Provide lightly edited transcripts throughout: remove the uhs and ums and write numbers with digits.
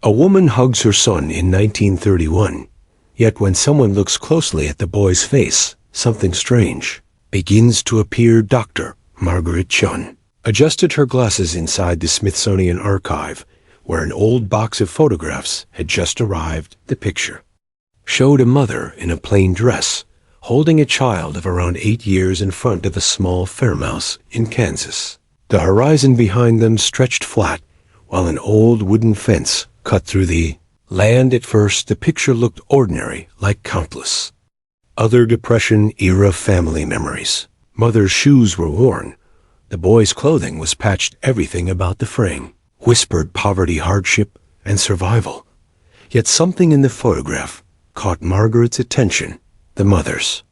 A woman hugs her son in 1931, yet when someone looks closely at the boy's face, something strange begins to appear. Dr. Margaret Chun adjusted her glasses inside the Smithsonian archive, where an old box of photographs had just arrived. The picture showed a mother in a plain dress, holding a child of around 8 years in front of a small farmhouse in Kansas. The horizon behind them stretched flat, while an old wooden fence cut through the land. At first, the picture looked ordinary, like countless other Depression-era family memories. Mother's shoes were worn. The boy's clothing was patched. Everything about the frame whispered poverty, hardship, and survival. Yet something in the photograph caught Margaret's attention. The mother's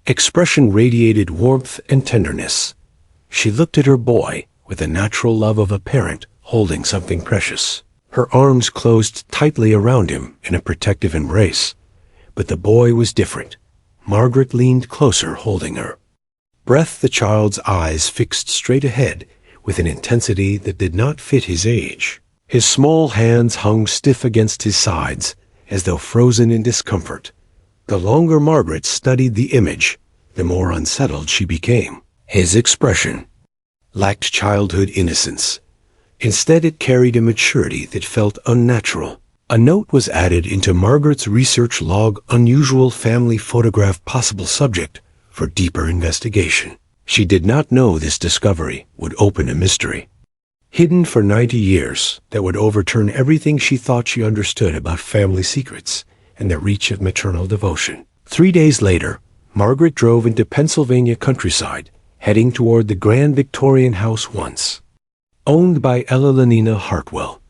expression radiated warmth and tenderness. She looked at her boy with the natural love of a parent holding something precious. Her arms closed tightly around him in a protective embrace. But the boy was different. Margaret leaned closer, holding her breath. The child's eyes fixed straight ahead with an intensity that did not fit his age. His small hands hung stiff against his sides, as though frozen in discomfort. The longer Margaret studied the image, the more unsettled she became. His expression lacked childhood innocence. Instead, it carried a maturity that felt unnatural. A note was added into Margaret's research log: unusual family photograph, possible subject for deeper investigation. She did not know this discovery would open a mystery hidden for 90 years that would overturn everything she thought she understood about family secrets and the reach of maternal devotion. 3 days later, Margaret drove into Pennsylvania countryside, heading toward the grand Victorian house once owned by Elenina Hartwell.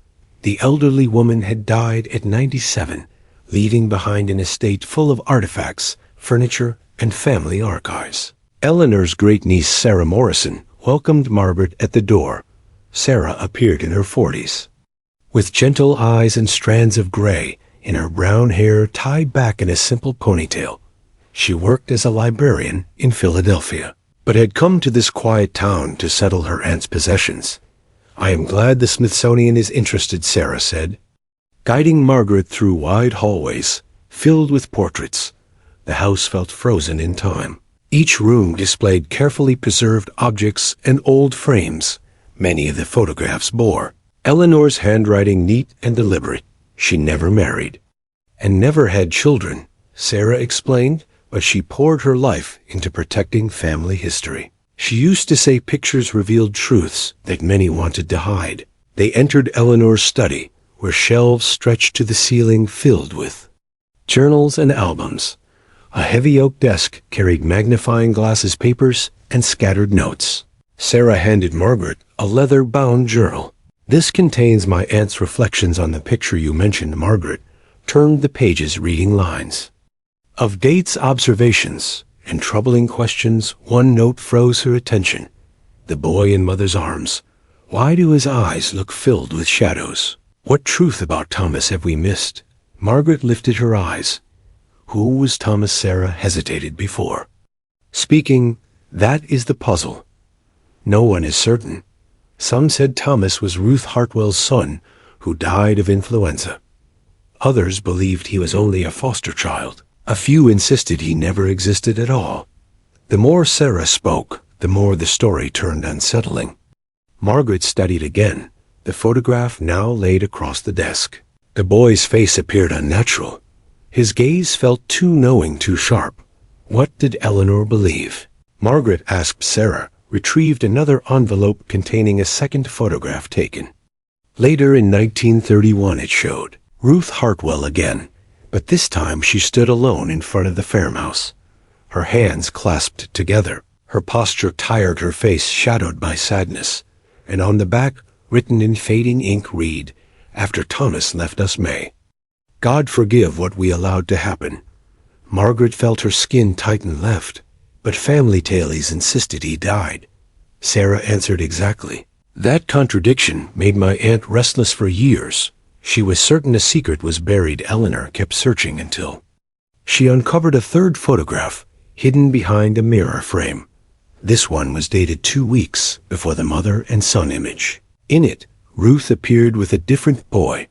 The elderly woman had died at 97, leaving behind an estate full of artifacts, furniture, and family archives. Eleanor's great-niece Sarah Morrison welcomed Margaret at the door. Sarah appeared in her 40s, with gentle eyes and strands of gray in her brown hair tied back in a simple ponytail. She worked as a librarian in Philadelphia, but had come to this quiet town to settle her aunt's possessions. "I am glad the Smithsonian is interested," Sarah said, guiding Margaret through wide hallways filled with portraits. The house felt frozen in time. Each room displayed carefully preserved objects and old frames. Many of the photographs bore Eleanor's handwriting, neat and deliberate. She never married and never had children, Sarah explained, but she poured her life into protecting family history. She used to say pictures revealed truths that many wanted to hide. They entered Eleanor's study, where shelves stretched to the ceiling filled with journals and albums. A heavy oak desk carried magnifying glasses, papers, and scattered notes. Sarah handed Margaret a leather-bound journal. "This contains my aunt's reflections on the picture you mentioned." Margaret turned the pages, reading lines of dates, observations, and troubling questions. One note froze her attention: the boy in mother's arms. Why do his eyes look filled with shadows? What truth about Thomas have we missed? Margaret lifted her eyes. Who was Thomas? Sarah hesitated before speaking. That is the puzzle. No one is certain. Some said Thomas was Ruth Hartwell's son, who died of influenza. Others believed he was only a foster child. A few insisted he never existed at all. The more Sarah spoke, the more the story turned unsettling. Margaret studied again, the photograph now laid across the desk. The boy's face appeared unnatural. His gaze felt too knowing, too sharp. What did Eleanor believe? Margaret asked. Sarah retrieved another envelope containing a second photograph taken later in 1931. It showed Ruth Hartwell again, but this time she stood alone in front of the farmhouse, her hands clasped together. Her posture tired, her face shadowed by sadness, and on the back, written in fading ink, read, "After Thomas left us, May God forgive what we allowed to happen." Margaret felt her skin tighten. Left, but family tales insisted he died. Sarah answered, "Exactly." That contradiction made my aunt restless for years. She was certain a secret was buried. Eleanor kept searching until she uncovered a third photograph hidden behind a mirror frame. This one was dated 2 weeks before the mother and son image. In it, Ruth appeared with a different boy.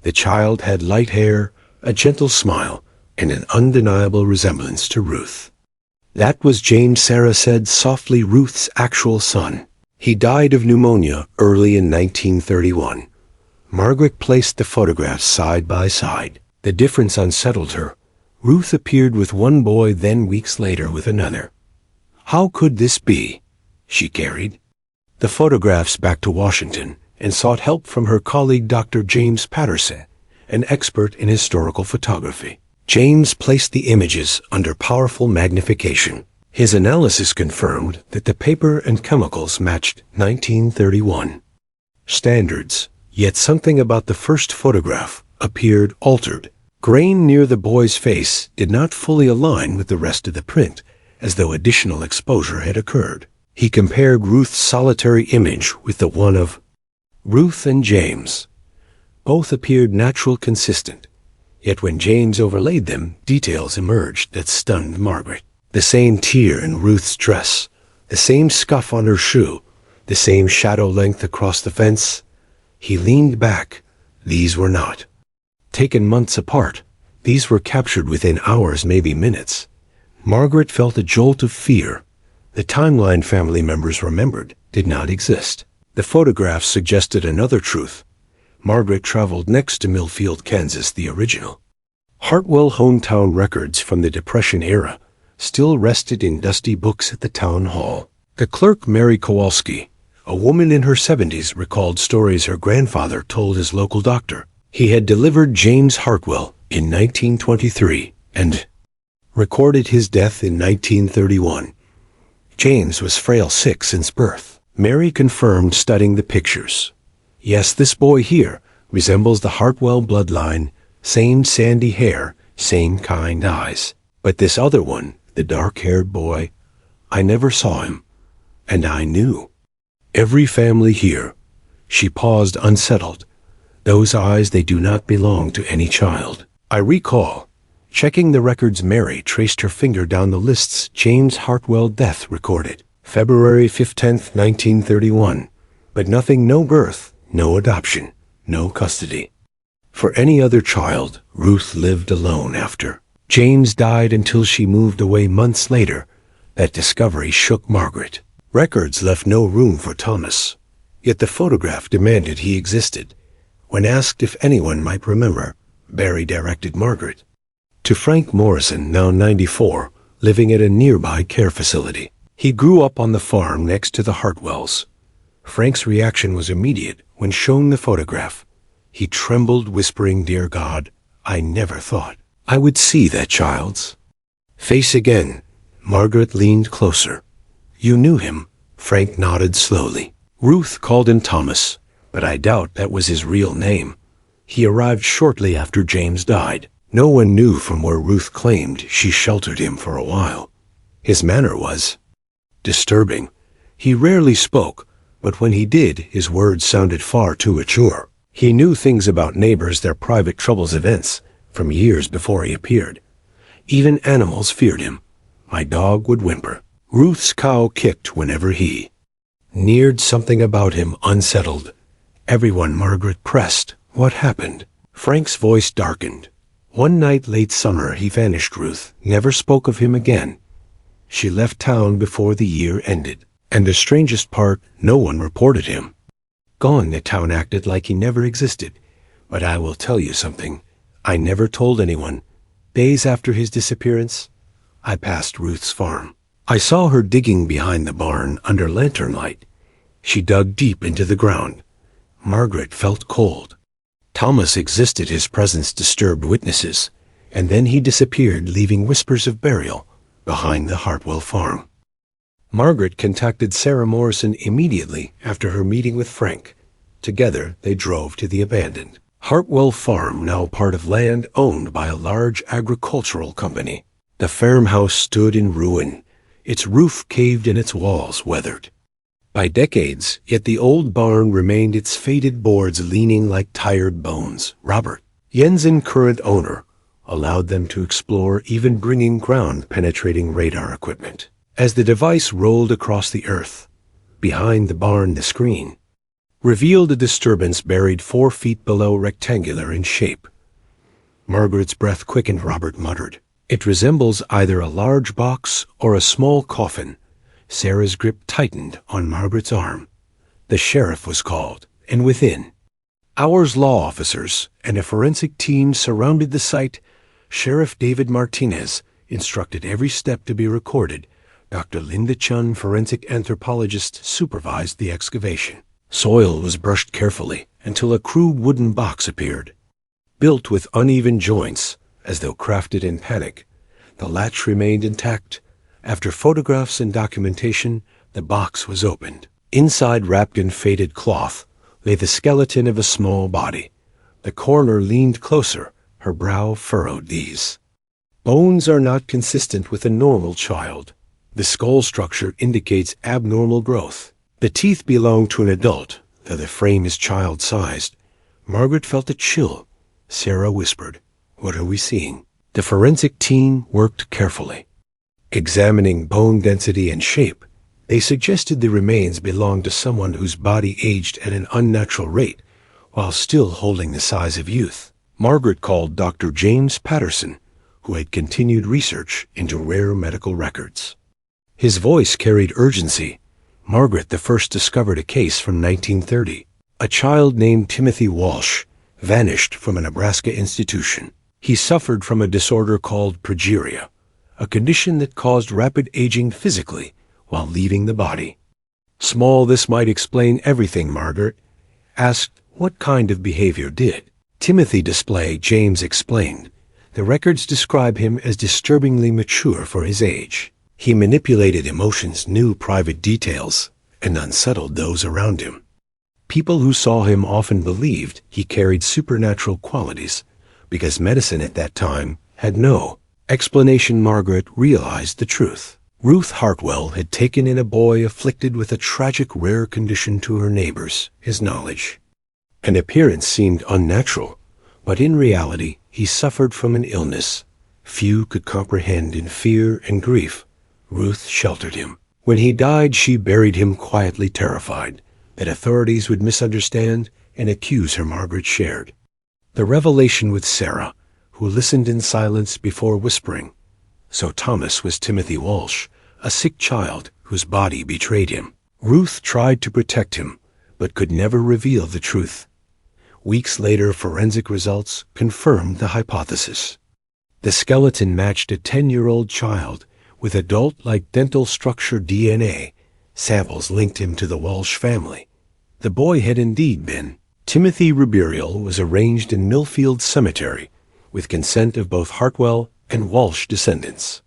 The child had light hair, a gentle smile, and an undeniable resemblance to Ruth. That was James, Sarah said softly, Ruth's actual son. He died of pneumonia early in 1931. Margaret placed the photographs side by side. The difference unsettled her. Ruth appeared with one boy, then weeks later with another. How could this be? She carried the photographs back to Washington and sought help from her colleague Dr. James Patterson, an expert in historical photography. James placed the images under powerful magnification. His analysis confirmed that the paper and chemicals matched 1931 standards, yet something about the first photograph appeared altered. Grain near the boy's face did not fully align with the rest of the print, as though additional exposure had occurred. He compared Ruth's solitary image with the one of Ruth and James. Both appeared natural, consistent. Yet when James overlaid them, details emerged that stunned Margaret. The same tear in Ruth's dress, the same scuff on her shoe, the same shadow length across the fence. He leaned back. These were not taken months apart. These were captured within hours, maybe minutes. Margaret felt a jolt of fear. The timeline family members remembered did not exist. The photographs suggested another truth. Margaret traveled next to Millfield, Kansas, the original. Hartwell hometown records from the Depression era still rested in dusty books at the town hall. The clerk, Mary Kowalski, a woman in her 70s, recalled stories her grandfather told his local doctor. He had delivered James Hartwell in 1923 and recorded his death in 1931. James was frail, sick since birth. Mary confirmed, studying the pictures. Yes, this boy here resembles the Hartwell bloodline, same sandy hair, same kind eyes. But this other one, the dark-haired boy, I never saw him, and I knew. Every family here. She paused, unsettled. Those eyes, they do not belong to any child. I recall. Checking the records, Mary traced her finger down the lists. James Hartwell death recorded. February 15th, 1931. But nothing, no birth, no adoption, no custody. For any other child, Ruth lived alone after James died until she moved away months later. That discovery shook Margaret. Records left no room for Thomas. Yet the photograph demanded he existed. When asked if anyone might remember, Barry directed Margaret to Frank Morrison, now 94, living at a nearby care facility. He grew up on the farm next to the Hartwells. Frank's reaction was immediate when shown the photograph. He trembled, whispering, "Dear God, I never thought I would see that child's face again." Margaret leaned closer. "You knew him?" Frank nodded slowly. "Ruth called him Thomas, but I doubt that was his real name. He arrived shortly after James died. No one knew from where Ruth claimed she sheltered him for a while. His manner was disturbing. He rarely spoke, but when he did, his words sounded far too mature. He knew things about neighbors, their private troubles, events, from years before he appeared. Even animals feared him. My dog would whimper. Ruth's cow kicked whenever he neared. Something about him unsettled everyone. Margaret pressed. "What happened?" Frank's voice darkened. "One night late summer he vanished. Ruth never spoke of him again. She left town before the year ended. And the strangest part, no one reported him. Gone. The town acted like he never existed. But I will tell you something. I never told anyone. Days after his disappearance, I passed Ruth's farm. I saw her digging behind the barn under lantern light. She dug deep into the ground. Margaret felt cold. Thomas existed. His presence disturbed witnesses. And then he disappeared, leaving whispers of burial behind the Hartwell farm." Margaret contacted Sarah Morrison immediately after her meeting with Frank. Together, they drove to the abandoned Hartwell farm, now part of land owned by a large agricultural company. The farmhouse stood in ruin, its roof caved and its walls weathered by decades, yet the old barn remained, its faded boards leaning like tired bones. Robert Jensen, current owner, allowed them to explore, even bringing ground-penetrating radar equipment. As the device rolled across the earth, behind the barn, the screen revealed a disturbance buried 4 feet below, rectangular in shape. Margaret's breath quickened. Robert muttered, "It resembles either a large box or a small coffin." Sarah's grip tightened on Margaret's arm. The sheriff was called, and within hours law officers and a forensic team surrounded the site. Sheriff David Martinez instructed every step to be recorded. Dr. Linda Chun, forensic anthropologist, supervised the excavation. Soil was brushed carefully until a crude wooden box appeared. Built with uneven joints, as though crafted in panic, the latch remained intact. After photographs and documentation, the box was opened. Inside, wrapped in faded cloth, lay the skeleton of a small body. The coroner leaned closer, her brow furrowed. "These bones are not consistent with a normal child. The skull structure indicates abnormal growth. The teeth belong to an adult, though the frame is child-sized." Margaret felt a chill. Sarah whispered, "What are we seeing?" The forensic team worked carefully. Examining bone density and shape, they suggested the remains belonged to someone whose body aged at an unnatural rate while still holding the size of youth. Margaret called Dr. James Patterson, who had continued research into rare medical records. His voice carried urgency. Margaret the first discovered a case from 1930. A child named Timothy Walsh vanished from a Nebraska institution. He suffered from a disorder called progeria, a condition that caused rapid aging physically while leaving the body. "Small, this might explain everything," Margaret asked. "What kind of behavior did Timothy display?" James explained. "The records describe him as disturbingly mature for his age. He manipulated emotions, knew private details, and unsettled those around him. People who saw him often believed he carried supernatural qualities because medicine at that time had no explanation." Margaret realized the truth. Ruth Hartwell had taken in a boy afflicted with a tragic rare condition to her neighbors. His knowledge and appearance seemed unnatural, but in reality he suffered from an illness few could comprehend. In fear and grief, Ruth sheltered him. When he died, she buried him quietly, terrified that authorities would misunderstand and accuse her. Margaret shared the revelation with Sarah, who listened in silence before whispering, "So Thomas was Timothy Walsh, a sick child whose body betrayed him." Ruth tried to protect him, but could never reveal the truth. Weeks later, forensic results confirmed the hypothesis. The skeleton matched a 10-year-old child with adult-like dental structure. DNA samples linked him to the Walsh family. The boy had indeed been. Timothy Reburial was arranged in Millfield Cemetery with consent of both Hartwell and Walsh descendants.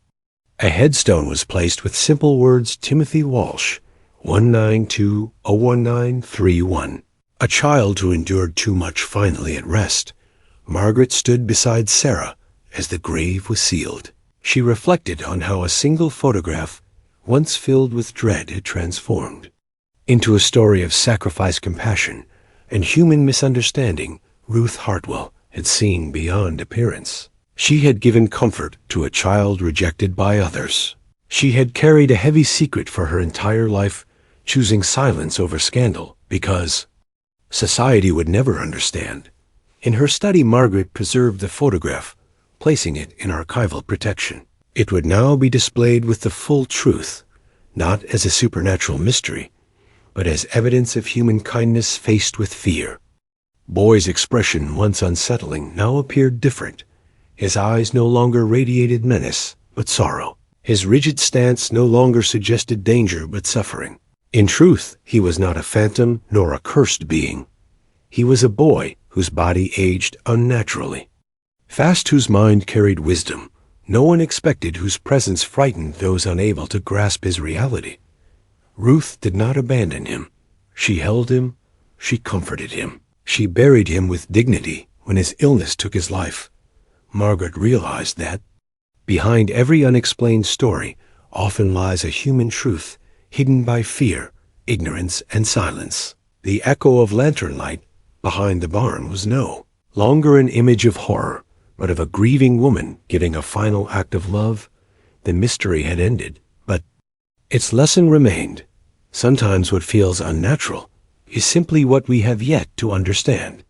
A headstone was placed with simple words, "Timothy Walsh, 192-01931. A child who endured too much, finally at rest." Margaret stood beside Sarah as the grave was sealed. She reflected on how a single photograph, once filled with dread, had transformed into a story of sacrifice, compassion, and human misunderstanding. Ruth Hartwell had seen beyond appearance. She had given comfort to a child rejected by others. She had carried a heavy secret for her entire life, choosing silence over scandal because society would never understand. In her study, Margaret preserved the photograph, placing it in archival protection. It would now be displayed with the full truth, not as a supernatural mystery, but as evidence of human kindness faced with fear. Boy's expression, once unsettling, now appeared different. His eyes no longer radiated menace, but sorrow. His rigid stance no longer suggested danger, but suffering. In truth, he was not a phantom nor a cursed being. He was a boy whose body aged unnaturally, fast, whose mind carried wisdom no one expected, whose presence frightened those unable to grasp his reality. Ruth did not abandon him. She held him, she comforted him. She buried him with dignity when his illness took his life. Margaret realized that behind every unexplained story often lies a human truth hidden by fear, ignorance, and silence. The echo of lantern light behind the barn was no longer an image of horror, but of a grieving woman giving a final act of love. The mystery had ended, but its lesson remained. Sometimes what feels unnatural is simply what we have yet to understand.